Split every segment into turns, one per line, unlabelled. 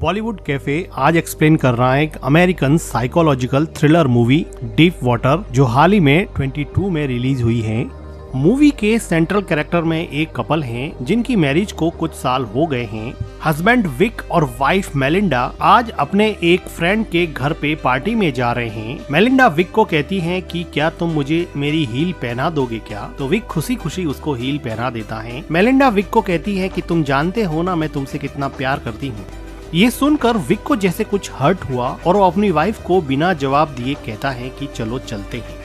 Bollywood cafe आज explain कर रहा है एक American psychological thriller movie deep water, जो हाल ही में 22 में रिलीज हुई है। मूवी के सेंट्रल कैरेक्टर में एक कपल हैं जिनकी मैरिज को कुछ साल हो गए हैं। हस्बैंड विक और वाइफ मेलिंडा आज अपने एक फ्रेंड के घर पे पार्टी में जा रहे हैं। मेलिंडा विक को कहती है कि क्या तुम मुझे मेरी हील पहना दोगे क्या? तो विक खुशी खुशी उसको हील पहना देता है। मेलिंडा विक को कहती है कि तुम जानते हो ना मैं तुमसे कितना प्यार करती हूँ। ये सुनकर विक को जैसे कुछ हर्ट हुआ और वो अपनी वाइफ को बिना जवाब दिए कहता है कि चलो चलते हैं।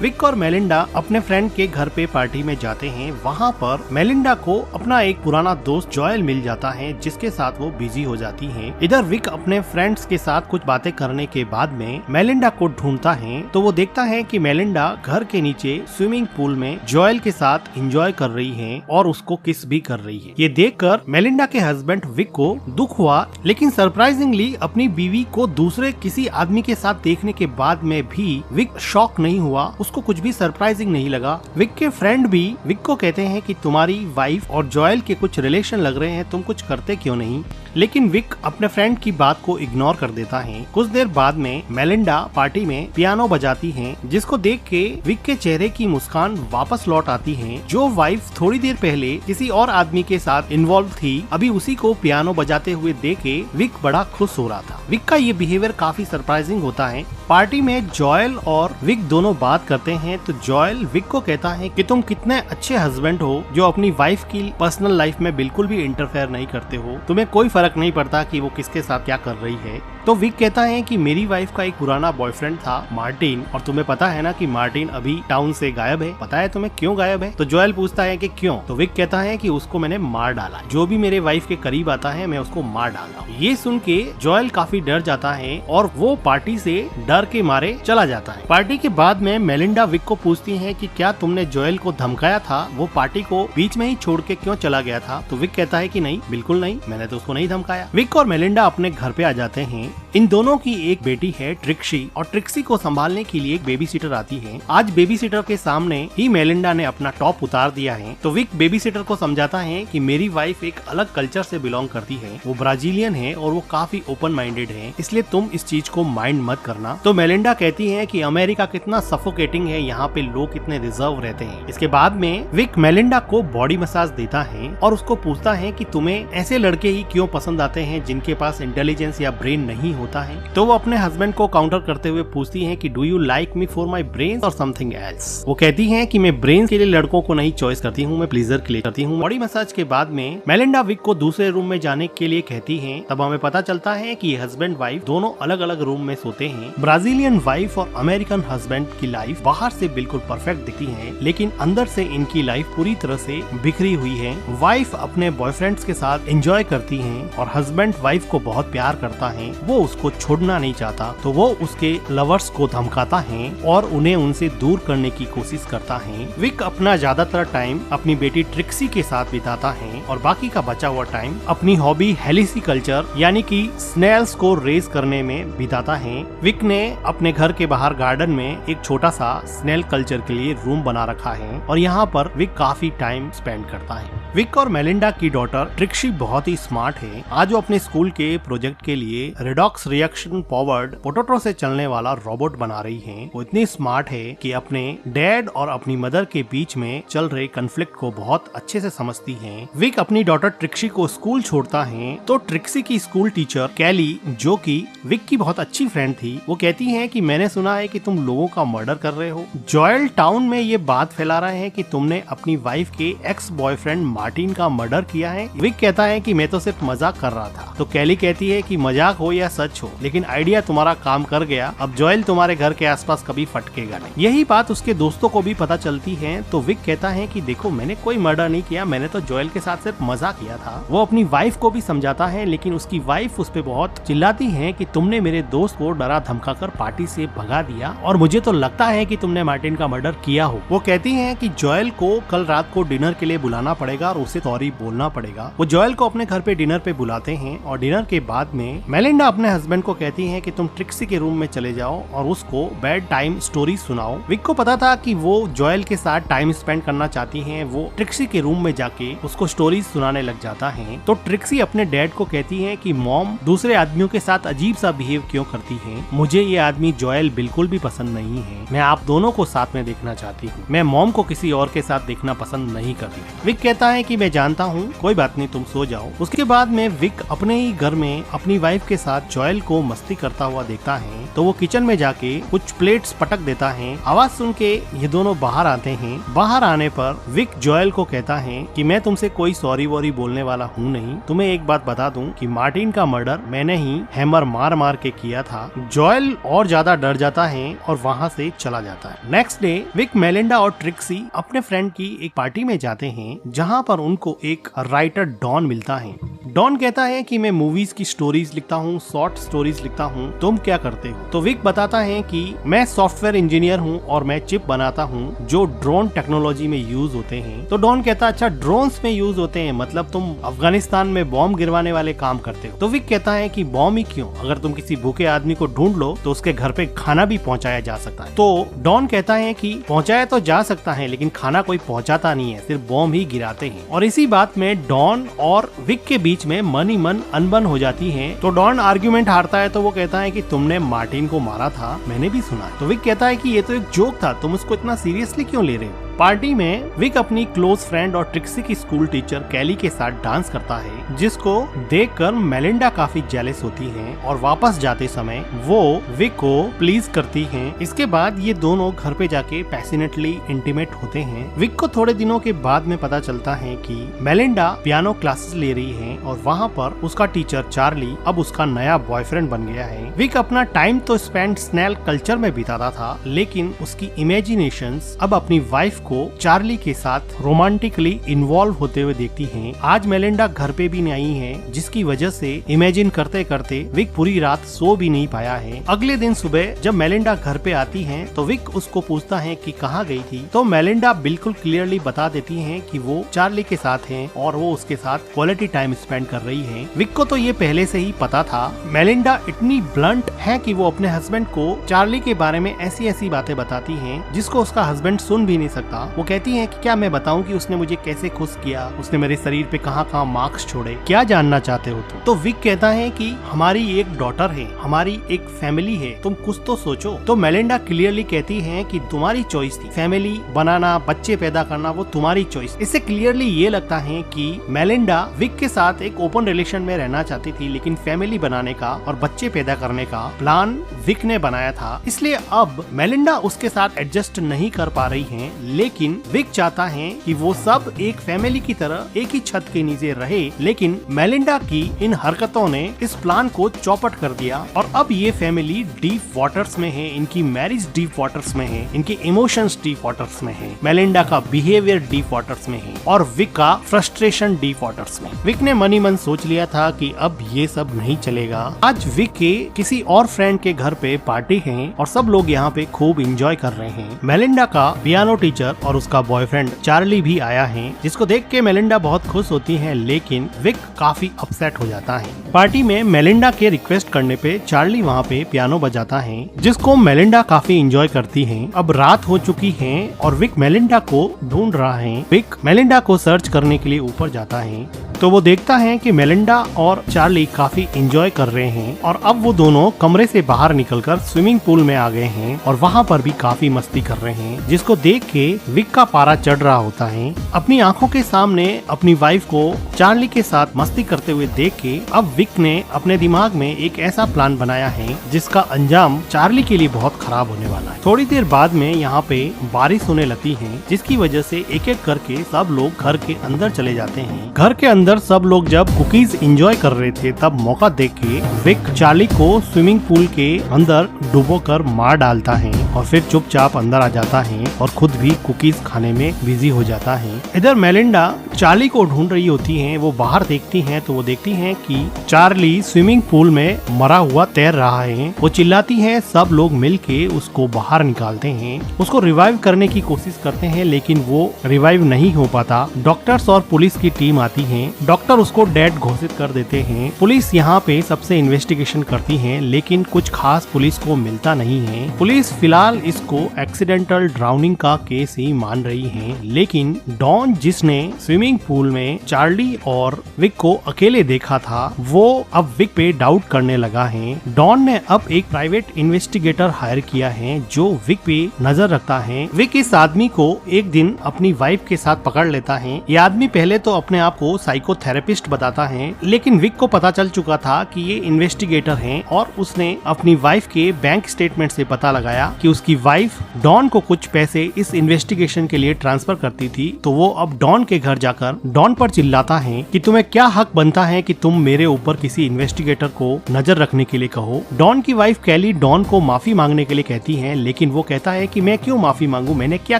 विक और मेलिंडा अपने फ्रेंड के घर पे पार्टी में जाते हैं। वहाँ पर मेलिंडा को अपना एक पुराना दोस्त जॉयल मिल जाता है, जिसके साथ वो बिजी हो जाती हैं। इधर विक अपने फ्रेंड्स के साथ कुछ बातें करने के बाद में मेलिंडा को ढूंढता है, तो वो देखता है कि मेलिंडा घर के नीचे स्विमिंग पूल में जॉयल के साथ एंजॉय कर रही है और उसको किस भी कर रही है। ये देखकर मेलिंडा के हस्बैंड विक को दुख हुआ, लेकिन सरप्राइजिंगली अपनी बीवी को दूसरे किसी आदमी के साथ देखने के बाद में भी विक शॉक नहीं हुआ। उसको कुछ भी सरप्राइजिंग नहीं लगा। विक के फ्रेंड भी विक को कहते हैं कि तुम्हारी वाइफ और जॉयल के कुछ रिलेशन लग रहे हैं, तुम कुछ करते क्यों नहीं? लेकिन विक अपने फ्रेंड की बात को इग्नोर कर देता है। कुछ देर बाद में मेलिंडा पार्टी में पियानो बजाती हैं, जिसको देख के विक के चेहरे की मुस्कान वापस लौट आती है। जो वाइफ थोड़ी देर पहले किसी और आदमी के साथ इन्वॉल्व थी, अभी उसी को पियानो बजाते हुए देख के विक बड़ा खुश हो रहा था। विक का ये बिहेवियर काफी सरप्राइजिंग होता है। पार्टी में जॉयल और विक दोनों बात करते हैं, तो जॉयल विक को कहता है कि तुम कितने अच्छे हस्बैंड हो जो अपनी वाइफ की पर्सनल लाइफ में बिल्कुल भी इंटरफेयर नहीं करते हो। तुम्हें कोई फर्क नहीं पड़ता कि वो किसके साथ क्या कर रही है। तो विक कहता है कि मेरी वाइफ का एक पुराना बॉयफ्रेंड था मार्टिन, और तुम्हें पता है ना कि मार्टिन अभी टाउन से गायब है। पता है तुम्हें क्यों गायब है? तो जॉयल पूछता है कि क्यों? तो विक कहता है कि उसको मैंने मार डाला। जो भी मेरे वाइफ के करीब आता है मैं उसको मार डालता हूँ। ये सुन के जॉयल काफी डर जाता है और वो पार्टी से डर के मारे चला जाता है। पार्टी के बाद में मेलिंडा विक को पूछती है कि क्या तुमने जॉयल को धमकाया था? वो पार्टी को बीच में ही छोड़ के क्यों चला गया था? तो विक कहता है कि नहीं, बिल्कुल नहीं, मैंने तो उसको नहीं धमकाया। विक और मेलिंडा अपने घर पे आ जाते हैं। इन दोनों की एक बेटी है ट्रिक्सी, और ट्रिक्सी को संभालने के लिए एक बेबी सीटर आती है। आज बेबी सीटर के सामने ही मेलिंडा ने अपना टॉप उतार दिया है। तो विक बेबी सीटर को समझाता है कि मेरी वाइफ एक अलग कल्चर से बिलोंग करती है, वो ब्राजीलियन है और वो काफी ओपन माइंडेड है, इसलिए तुम इस चीज को माइंड मत करना। तो मेलिंडा कहती है कि अमेरिका कितना सफोकेटिंग है, यहाँ पे लोग कितने रिजर्व रहते हैं। इसके बाद में विक मेलिंडा को बॉडी मसाज देता है और उसको पूछता है कि तुम्हें ऐसे लड़के ही क्यों पसंद आते हैं जिनके पास इंटेलिजेंस या ब्रेन नहीं होता है। तो वो अपने हस्बैंड को काउंटर करते हुए पूछती है कि do you like me for my brain और समथिंग एल्स? वो कहती है कि मैं ब्रेन के लिए लड़कों को नहीं चॉइस करती हूँ, मैं प्लीजर के लिए करती हूँ। बॉडी मसाज के बाद में मेलिंडा विक को दूसरे रूम में जाने के लिए कहती है। तब हमें पता चलता है कि हस्बैंड वाइफ दोनों अलग अलग रूम में सोते हैं। ब्राजीलियन वाइफ और अमेरिकन हस्बैंड की लाइफ बाहर से बिल्कुल परफेक्ट दिखती है, लेकिन अंदर से इनकी लाइफ पूरी तरह से बिखरी हुई है। वाइफ अपने बॉयफ्रेंड्स के साथ एंजॉय करती है और हस्बैंड वाइफ को बहुत प्यार करता है, वो उसको छोड़ना नहीं चाहता, तो वो उसके लवर्स को धमकाता है और उन्हें उनसे दूर करने की कोशिश करता है। विक अपना ज्यादातर टाइम अपनी बेटी ट्रिक्सी के साथ बिताता है और बाकी का बचा हुआ टाइम अपनी हॉबी हेलिसिकल्चर यानी कि स्नेल्स को रेस करने में बिताता है। विक ने अपने घर के बाहर गार्डन में एक छोटा सा स्नेल कल्चर के लिए रूम बना रखा है और यहाँ पर विक काफी टाइम स्पेंड करता है। विक और मेलिंडा की डॉटर ट्रिक्सी बहुत ही स्मार्ट है। आज वो अपने स्कूल के प्रोजेक्ट के लिए रेडॉक्स रिएक्शन फॉरवर्ड पोटैटो से चलने वाला रोबोट बना रही है। वो इतनी स्मार्ट है कि अपने डैड और अपनी मदर के बीच में चल रहे कन्फ्लिक्ट को बहुत अच्छे से समझती है। विक अपनी डॉटर ट्रिक्सी को स्कूल छोड़ता है, तो ट्रिक्सी की स्कूल टीचर कैली, जो कि विक की बहुत अच्छी फ्रेंड थी, वो कहती है कि मैंने सुना है कि तुम लोगों का मर्डर कर रहे हो। जॉयल टाउन में ये बात फैला रहे हैं कि तुमने अपनी वाइफ के एक्स बॉयफ्रेंड मार्टिन का मर्डर किया है। विक कहता है कि मैं तो सिर्फ मजाक कर रहा था। तो कैली कहती है कि मजाक हो या सच हो, लेकिन आइडिया तुम्हारा काम कर गया, अब जॉयल तुम्हारे घर के आसपास कभी फटकेगा नहीं। यही बात उसके दोस्तों को भी पता चलती है, तो विक कहता है कि देखो मैंने कोई मर्डर नहीं किया, मैंने तो जॉयल के साथ सिर्फ मजाक किया था। वो अपनी वाइफ को भी समझाता है, लेकिन उसकी वाइफ उस पे बहुत चिल्लाती है कि तुमने मेरे दोस्त को डरा धमका कर पार्टी से भगा दिया और मुझे तो लगता है कि तुमने मार्टिन का मर्डर किया हो। वो कहती है कि जॉयल को कल रात को डिनर के लिए बुलाना पड़ेगा, बार उसे सॉरी बोलना पड़ेगा। वो जोएल को अपने घर पे डिनर पे बुलाते हैं और डिनर के बाद में मेलिंडा अपने हस्बैंड को कहती है कि तुम ट्रिक्सी के रूम में चले जाओ और उसको बेड टाइम स्टोरी सुनाओ। विक को पता था कि वो जोएल के साथ टाइम स्पेंड करना चाहती है। वो ट्रिक्सी के रूम में जाके उसको स्टोरी सुनाने लग जाता है। तो ट्रिक्सी अपने डैड को कहती है कि मॉम दूसरे आदमियों के साथ अजीब सा बिहेव क्यों करती है, मुझे ये आदमी जोएल बिल्कुल भी पसंद नहीं है, मैं आप दोनों को साथ में देखना चाहती हूँ, मैं मॉम को किसी और के साथ देखना पसंद नहीं करती। विक कहता है कि मैं जानता हूँ, कोई बात नहीं, तुम सो जाओ। उसके बाद में विक अपने ही घर में अपनी वाइफ के साथ जोएल को मस्ती करता हुआ देखता है। तो वो किचन में जाके कुछ प्लेट्स पटक देता है। आवाज सुन के ये दोनों बाहर आते हैं। बाहर आने पर विक जोएल को कहता है कि मैं तुमसे कोई सॉरी वॉरी बोलने वाला हूँ नहीं। तुम्हें एक बात बता दूं कि मार्टिन का मर्डर मैंने ही हैमर मार मार के किया था। जोएल और ज्यादा डर जाता है और वहाँ से चला जाता है। नेक्स्ट डे विक, मेलिंडा और ट्रिक्सी अपने फ्रेंड की एक पार्टी में जाते हैं जहाँ पर उनको एक राइटर डॉन मिलता है। डॉन कहता है कि मैं मूवीज की स्टोरीज लिखता हूँ, शॉर्ट स्टोरीज लिखता हूँ, तुम क्या करते हो? तो विक बताता है कि मैं सॉफ्टवेयर इंजीनियर हूँ और मैं चिप बनाता हूँ जो ड्रोन टेक्नोलॉजी में यूज होते हैं। तो डॉन कहता अच्छा ड्रोन्स में यूज होते हैं, मतलब तुम अफगानिस्तान में बॉम्ब गिरवाने वाले काम करते हो। तो विक कहता है कि बॉम्ब ही क्यों, अगर तुम किसी भूखे आदमी को ढूंढ लो तो उसके घर पे खाना भी पहुँचाया जा सकता है। तो डॉन कहता है कि पहुँचाया तो जा सकता है लेकिन खाना कोई पहुँचाता नहीं है, सिर्फ बॉम्ब ही गिराते हैं। और इसी बात में डॉन और विक के बीच में मन ही मन अनबन हो जाती है। तो डॉन आर्ग्यूमेंट हारता है। तो वो कहता है कि तुमने मार्टिन को मारा था, मैंने भी सुना। तो विक कहता है कि ये तो एक जोक था, तुम उसको इतना सीरियसली क्यों ले रहे हो? पार्टी में विक अपनी क्लोज फ्रेंड और ट्रिक्सी की स्कूल टीचर कैली के साथ डांस करता है, जिसको देखकर मेलिंडा काफी जेलस होती है और वापस जाते समय वो विक को प्लीज करती है। इसके बाद ये दोनों घर पे जाके पैशनेटली इंटीमेट होते हैं। विक को थोड़े दिनों के बाद में पता चलता है कि मेलिंडा पियानो क्लासेस ले रही है और वहाँ पर उसका टीचर चार्ली अब उसका नया बॉयफ्रेंड बन गया है। विक अपना टाइम तो स्पेंड स्नेल कल्चर में बिताता था, लेकिन उसकी इमेजिनेशंस अब अपनी वाइफ को चार्ली के साथ रोमांटिकली इन्वॉल्व होते हुए देखती हैं। आज मेलिंडा घर पे भी नहीं है, जिसकी वजह से इमेजिन करते करते विक पूरी रात सो भी नहीं पाया है। अगले दिन सुबह जब मेलिंडा घर पे आती है तो विक उसको पूछता है कि कहाँ गई थी। तो मेलिंडा बिल्कुल क्लियरली बता देती है कि वो चार्ली के साथ है और वो उसके साथ क्वालिटी टाइम स्पेंड कर रही है। विक को तो ये पहले से ही पता था। मेलिंडा इतनी ब्लंट है कि वो अपने हस्बैंड को चार्ली के बारे में ऐसी ऐसी बातें बताती है जिसको उसका हस्बैंड सुन भी नहीं सकता। वो कहती है कि क्या मैं बताऊं कि उसने मुझे कैसे खुश किया, उसने मेरे शरीर पे कहाँ कहाँ मार्क्स छोड़े, क्या जानना चाहते हो तुम? तो विक कहता है कि हमारी एक डॉटर है, हमारी एक फैमिली है, तुम कुछ तो सोचो। तो मेलिंडा क्लियरली कहती है कि तुम्हारी चॉइस थी, फैमिली बनाना, बच्चे पैदा करना वो तुम्हारी चॉइस। इससे क्लियरली ये लगता है कि मेलिंडा विक के साथ एक ओपन रिलेशन में रहना चाहती थी, लेकिन फैमिली बनाने का और बच्चे पैदा करने का प्लान विक ने बनाया था। इसलिए अब मेलिंडा उसके साथ एडजस्ट नहीं कर पा रही है, लेकिन विक चाहता है कि वो सब एक फैमिली की तरह एक ही छत के नीचे रहे। लेकिन मेलिंडा की इन हरकतों ने इस प्लान को चौपट कर दिया और अब ये फैमिली डीप वाटर्स में है, इनकी मैरिज डीप वाटर्स में है, इनके इमोशंस डीप वाटर्स में है, मेलिंडा का बिहेवियर डीप वाटर्स में है और विक का फ्रस्ट्रेशन डीप वाटर्स में। विक ने मनी मन सोच लिया था कि अब ये सब नहीं चलेगा। आज विक के किसी और फ्रेंड के घर पे पार्टी है और सब लोग यहाँ पे खूब एंजॉय कर रहे हैं। मेलिंडा का पियानो टीचर और उसका बॉयफ्रेंड चार्ली भी आया है, जिसको देख के मेलिंडा बहुत खुश होती है, लेकिन विक काफी अपसेट हो जाता है। पार्टी में मेलिंडा के रिक्वेस्ट करने पे चार्ली वहाँ पे पियानो बजाता है, जिसको मेलिंडा काफी एंजॉय करती है। अब रात हो चुकी है और विक मेलिंडा को ढूंढ रहा है। विक मेलिंडा को सर्च करने के लिए ऊपर जाता है तो वो देखता है कि मेलिंडा और चार्ली काफी एंजॉय कर रहे हैं और अब वो दोनों कमरे से बाहर निकलकर स्विमिंग पूल में आ गए हैं और वहाँ पर भी काफी मस्ती कर रहे हैं, जिसको देख के विक का पारा चढ़ रहा होता है। अपनी आंखों के सामने अपनी वाइफ को चार्ली के साथ मस्ती करते हुए देख के अब विक ने अपने दिमाग में एक ऐसा प्लान बनाया है जिसका अंजाम चार्ली के लिए बहुत खराब होने वाला है। थोड़ी देर बाद में यहाँ पे बारिश होने लगती है, जिसकी वजह से एक एक करके सब लोग घर के अंदर चले जाते हैं। घर के अंदर सब लोग जब कुकीज एंजॉय कर रहे थे तब मौका देख के विक चार्ली को स्विमिंग पूल के अंदर डुबोकर मार डालता है और फिर चुपचाप अंदर आ जाता है और खुद भी कुकीज खाने में बिजी हो जाता है। इधर मेलिंडा चार्ली को ढूंढ रही होती है। वो बाहर देखती हैं तो वो देखती हैं कि चार्ली स्विमिंग पूल में मरा हुआ तैर रहा है। वो चिल्लाती है, सब लोग मिलके उसको बाहर निकालते हैं, उसको रिवाइव करने की कोशिश करते हैं लेकिन वो रिवाइव नहीं हो पाता। डॉक्टर्स और पुलिस की टीम आती है। डॉक्टर उसको डेड घोषित कर देते हैं। पुलिस यहाँ पे सबसे इन्वेस्टिगेशन करती है लेकिन कुछ खास पुलिस को मिलता नहीं है। पुलिस फिलहाल इसको एक्सीडेंटल ड्राउनिंग का केस ही मान रही है, लेकिन डॉन जिसने स्विमिंग पूल में चार्ली और विक को अकेले देखा था वो अब विक पे डाउट करने लगा है। डॉन ने अब एक प्राइवेट इन्वेस्टिगेटर हायर किया है जो विक पे नजर रखता है। विक इस आदमी को एक दिन अपनी वाइफ के साथ पकड़ लेता है। ये आदमी पहले तो अपने आप को साइकोथेरेपिस्ट बताता है लेकिन विक को पता चल चुका था कि ये इन्वेस्टिगेटर है और उसने अपनी वाइफ के बैंक स्टेटमेंट से पता लगाया कि उसकी वाइफ डॉन को कुछ पैसे इस इन्वेस्टिगेशन के लिए ट्रांसफर करती थी। तो वो अब डॉन के घर जाकर डॉन पर चिल्लाता है कि तुम्हें क्या हक बनता है कि तुम मेरे ऊपर किसी इन्वेस्टिगेटर को नजर रखने के लिए कहो। डॉन की वाइफ कैली डॉन को माफी मांगने के लिए कहती है लेकिन वो कहता है कि मैं क्यों माफी मांगू, मैंने क्या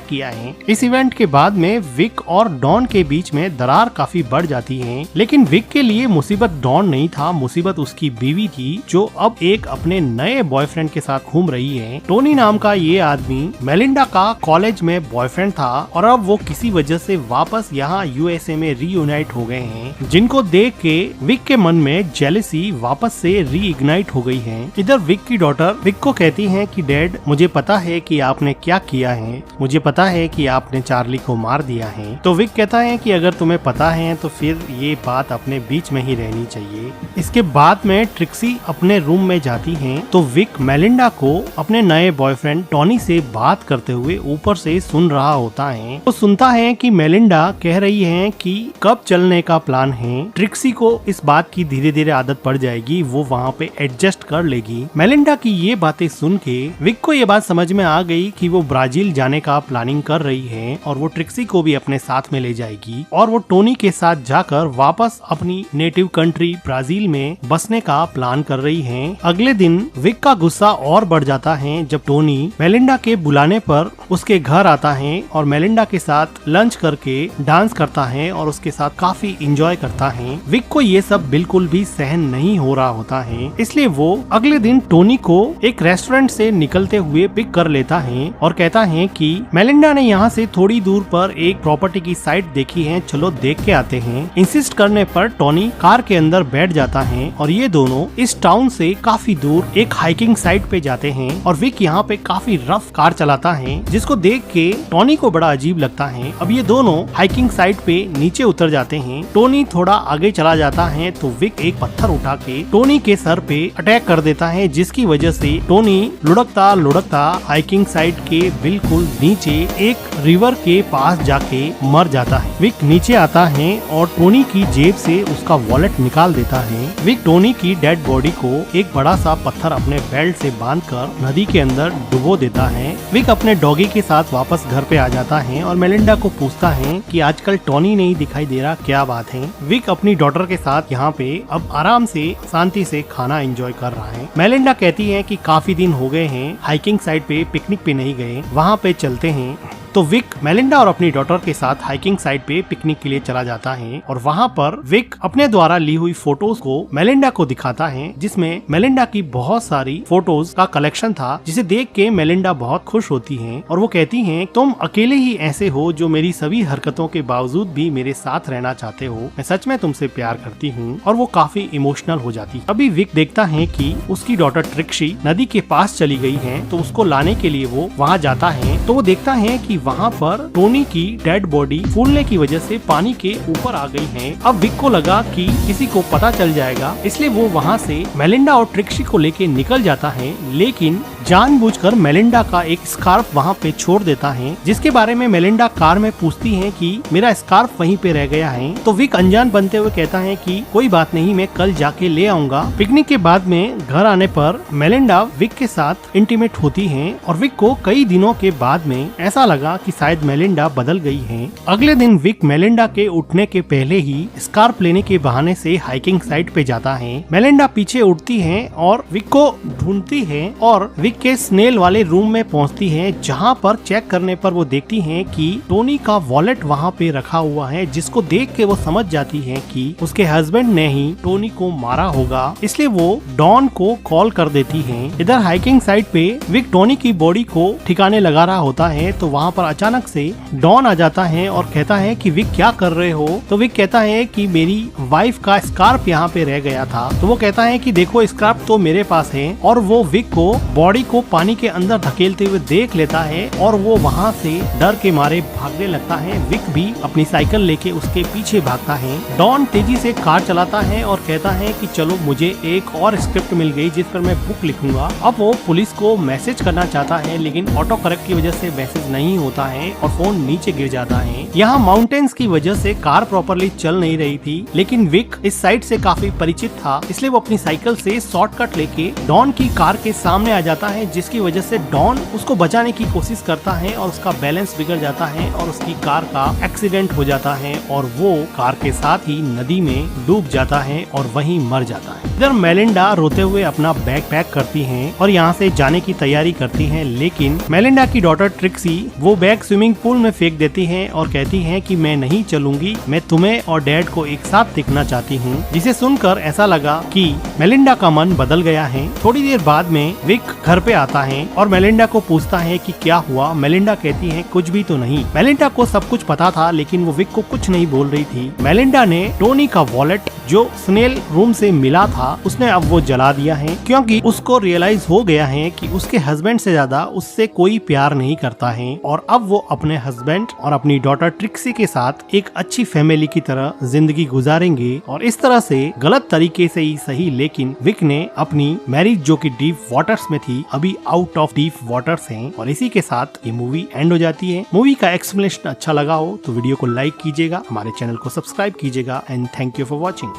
किया है। इस इवेंट के बाद में विक और डॉन के बीच में दरार काफी बढ़ जाती है लेकिन विक के लिए मुसीबत डॉन नहीं था, मुसीबत उसकी बीवी थी जो अब एक अपने नए बॉयफ्रेंड के साथ घूम रही है। टोनी नाम का ये आदमी मेलिंडा का कॉलेज में बॉयफ्रेंड था और अब वो किसी वजह से वापस यहाँ यूएसए में रीयूनाइट हो गए हैं, जिनको देख के विक के मन में जेलसी वापस से रीइग्नाइट हो गई है। इधर विक की डॉटर विक को कहती है कि डैड मुझे पता है कि आपने क्या किया है, मुझे पता है कि आपने चार्ली को मार दिया है। तो विक कहता है कि अगर तुम्हें पता है तो फिर ये बात अपने बीच में ही रहनी चाहिए। इसके बाद में ट्रिक्सी अपने रूम में जाती है तो विक मेलिंडा को अपने नए बॉयफ्रेंड टॉनी से बात करते हुए ऊपर से सुन रहा होता है। वो सुनता है कि मेलिंडा कह रही है कि कब चलने का प्लान है। ट्रिक्सी को इस बात की धीरे धीरे आदत पड़ जाएगी, वो वहाँ पे एडजस्ट कर लेगी। मेलिंडा की ये बातें सुन के विक को ये बात समझ में आ गई कि वो ब्राजील जाने का प्लानिंग कर रही है और वो ट्रिक्सी को भी अपने साथ में ले जाएगी और वो टोनी के साथ जाकर वापस अपनी नेटिव कंट्री ब्राजील में बसने का प्लान कर रही है। अगले दिन विक का गुस्सा और बढ़ जाता है जब टोनी मेलिंडा के बुलाने पर उसके घर आता है और मेलिंडा के साथ लंच करके डांस करता है और उसके साथ काफी एंजॉय करता है। विक को ये सब बिल्कुल भी सहन नहीं हो रहा होता है, इसलिए वो अगले दिन टोनी को एक रेस्टोरेंट से निकलते हुए पिक कर लेता है और कहता है कि मेलिंडा ने यहाँ से थोड़ी दूर पर एक प्रॉपर्टी की साइट देखी है, चलो देख के आते हैं। इंसिस्ट करने पर टोनी कार के अंदर बैठ जाता है और ये दोनों इस टाउन से काफी दूर एक हाइकिंग साइट पे जाते हैं और विक यहाँ पे काफी रफ कार चलाता है जिसको देख के टोनी को बड़ा अजीब लगता है। अब ये दोनों हाइकिंग साइट पे नीचे उतर जाते हैं। टोनी थोड़ा आगे चला जाता है तो विक एक पत्थर उठा के टोनी के सर पे अटैक कर देता है जिसकी वजह से टोनी लुढ़कता लुढ़कता हाइकिंग साइट के बिल्कुल नीचे एक रिवर के पास जाके मर जाता है। विक नीचे आता है और टोनी की जेब से उसका वॉलेट निकाल देता है। विक टोनी की डेड बॉडी को एक बड़ा सा पत्थर अपने बेल्ट से बांधकर नदी के अंदर डुबो देता है। विक अपने डॉगी के साथ वापस घर पे आ जाता है और मेलिंडा को पूछता है कि आजकल टोनी नहीं दिखाई दे रहा, क्या बात है। विक अपनी डॉटर के साथ यहाँ पे अब आराम से शांति से खाना एंजॉय कर रहा है। मेलिंडा कहती है कि काफी दिन हो गए हैं हाइकिंग साइट पे पिकनिक पे नहीं गए, वहाँ पे चलते हैं। तो विक मेलिंडा और अपनी डॉटर के साथ हाइकिंग साइट पे पिकनिक के लिए चला जाता है और वहाँ पर विक अपने द्वारा ली हुई फोटोज को मेलिंडा को दिखाता है जिसमें मेलिंडा की बहुत सारी फोटोज का कलेक्शन था, जिसे देख के मेलिंडा बहुत खुश होती है और वो कहती है तुम अकेले ही ऐसे हो जो मेरी सभी हरकतों के बावजूद भी मेरे साथ रहना चाहते हो, मैं सच में तुमसे प्यार करती हूँ। और वो काफी इमोशनल हो जाती है। अभी विक देखता है कि उसकी डॉटर ट्रिक्सी नदी के पास चली गई है तो उसको लाने के लिए वो वहाँ जाता है तो वो देखता है कि वहाँ पर टोनी की डेड बॉडी फूलने की वजह से पानी के ऊपर आ गई है। अब विक को लगा कि किसी को पता चल जाएगा, इसलिए वो वहाँ से मेलिंडा और ट्रिक्सी को लेके निकल जाता है, लेकिन जानबूझकर मेलिंडा का एक स्कार्फ वहाँ पे छोड़ देता है जिसके बारे में मेलिंडा कार में पूछती है कि मेरा स्कार्फ वहीं पे रह गया है। तो विक अनजान बनते हुए कहता है कि कोई बात नहीं, मैं कल जाके ले आऊंगा। पिकनिक के बाद में घर आने पर मेलिंडा विक के साथ इंटीमेट होती है और विक को कई दिनों के बाद में ऐसा लगा कि शायद मेलिंडा बदल गई है। अगले दिन विक मेलिंडा के उठने के पहले ही स्कार्फ लेने के बहाने से हाइकिंग साइट पे जाता है। मेलिंडा पीछे उठती है और विक को ढूंढती है और विक विक के स्नेल वाले रूम में पहुंचती हैं, जहां पर चेक करने पर वो देखती हैं कि टोनी का वॉलेट वहां पे रखा हुआ है, जिसको देख के वो समझ जाती हैं कि उसके हस्बैंड ने ही टोनी को मारा होगा। इसलिए वो डॉन को कॉल कर देती हैं। इधर हाइकिंग साइट पे विक टोनी की बॉडी को ठिकाने लगा रहा होता है, तो वहाँ पर अचानक से डॉन आ जाता है और कहता है कि विक क्या कर रहे हो। तो विक कहता है कि मेरी वाइफ का स्कार्फ यहाँ पे रह गया था। तो वो कहता है कि देखो स्कार्फ तो मेरे पास है, और वो विक को बॉडी को पानी के अंदर धकेलते हुए देख लेता है और वो वहाँ से डर के मारे भागने लगता है। विक भी अपनी साइकिल लेके उसके पीछे भागता है। डॉन तेजी से कार चलाता है और कहता है कि चलो मुझे एक और स्क्रिप्ट मिल गई जिस पर मैं बुक लिखूंगा। अब वो पुलिस को मैसेज करना चाहता है, लेकिन ऑटो करेक्ट की वजह से मैसेज नहीं होता है और फोन नीचे गिर जाता है। यहाँ माउंटेन्स की वजह से कार प्रॉपरली चल नहीं रही थी, लेकिन विक इस साइड से काफी परिचित था, इसलिए वो अपनी साइकिल से शॉर्टकट लेके डॉन की कार के सामने आ जाता है, जिसकी वजह से डॉन उसको बचाने की कोशिश करता है और उसका बैलेंस बिगड़ जाता है और उसकी कार का एक्सीडेंट हो जाता है और वो कार के साथ ही नदी में डूब जाता है और वहीं मर जाता है। इधर मेलिंडा रोते हुए अपना बैग पैक करती हैं और यहाँ से जाने की तैयारी करती हैं, लेकिन मेलिंडा की डॉटर ट्रिक्सी वो बैग स्विमिंग पूल में फेंक देती है और कहती है कि मैं नहीं चलूंगी, मैं तुम्हें और डैड को एक साथ देखना चाहती हूँ। जिसे सुनकर ऐसा लगा कि मेलिंडा का मन बदल गया है। थोड़ी देर बाद में विक घर पे आता है और मेलिंडा को पूछता है कि क्या हुआ। मेलिंडा कहती है कुछ भी तो नहीं। मेलिंडा को सब कुछ पता था, लेकिन वो विक को कुछ नहीं बोल रही थी। मेलिंडा ने टोनी का वॉलेट जो स्नेल रूम से मिला था उसने अब वो जला दिया है, क्योंकि उसको रियलाइज हो गया है कि उसके हस्बैंड से ज्यादा उससे कोई प्यार नहीं करता है और अब वो अपने हस्बैंड और अपनी डॉटर ट्रिक्सी के साथ एक अच्छी फैमिली की तरह जिंदगी गुजारेंगे। और इस तरह से गलत तरीके से ही सही, लेकिन विक ने अपनी मैरिज जो कि डीप वाटर्स में थी अभी आउट ऑफ डीप वाटर्स है। और इसी के साथ ये मूवी एंड हो जाती है। मूवी का एक्सप्लेनेशन अच्छा लगा हो तो वीडियो को लाइक कीजिएगा, हमारे चैनल को सब्सक्राइब कीजिएगा and thank you for watching.